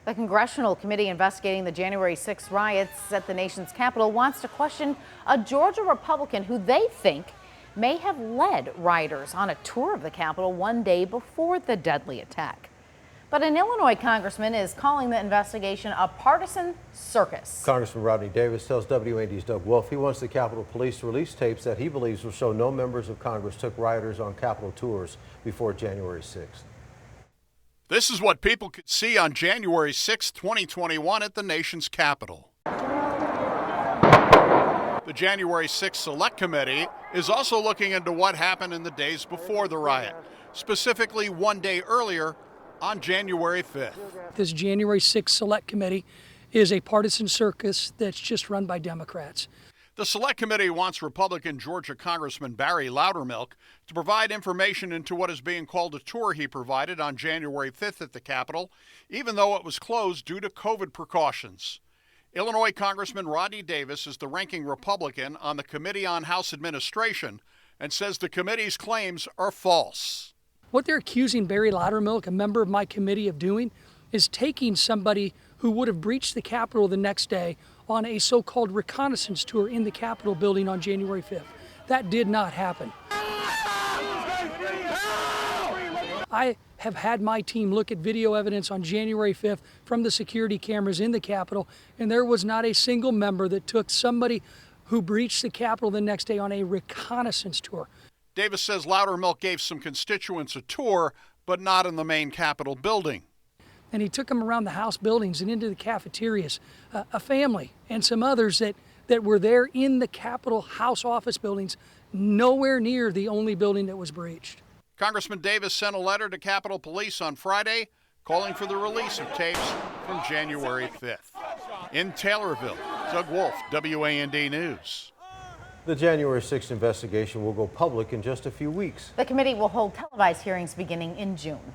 The congressional committee investigating the January 6th riots at the nation's capital wants to question a Georgia Republican who they think may have led rioters on a tour of the Capitol one day before the deadly attack. But an Illinois congressman is calling the investigation a partisan circus. Congressman Rodney Davis tells WAND's Doug Wolfe he wants the Capitol Police to release tapes that he believes will show no members of Congress took rioters on Capitol tours before January 6th. This is what people could see on January 6, 2021 at the nation's capital. The January 6 Select Committee is also looking into what happened in the days before the riot, specifically one day earlier on January 5th. This January 6 Select Committee is a partisan circus that's just run by Democrats. The Select Committee wants Republican Georgia Congressman Barry Laudermilk to provide information into what is being called a tour he provided on January 5th at the Capitol, even though it was closed due to COVID precautions. Illinois Congressman Rodney Davis is the ranking Republican on the Committee on House Administration and says the committee's claims are false. What they're accusing Barry Laudermilk, a member of my committee, of doing is taking somebody who would have breached the Capitol the next day on a so-called reconnaissance tour in the Capitol building on January 5th. That did not happen. I have had my team look at video evidence on January 5th from the security cameras in the Capitol, and there was not a single member that took somebody who breached the Capitol the next day on a reconnaissance tour. Davis says Laudermilk gave some constituents a tour, but not in the main Capitol building. And he took them around the House buildings and into the cafeterias, a family and some others that were there in the Capitol House office buildings, nowhere near the only building that was breached. Congressman Davis sent a letter to Capitol Police on Friday calling for the release of tapes from January 5th. In Taylorville, Doug Wolfe, WAND News. The January 6th investigation will go public in just a few weeks. The committee will hold televised hearings beginning in June.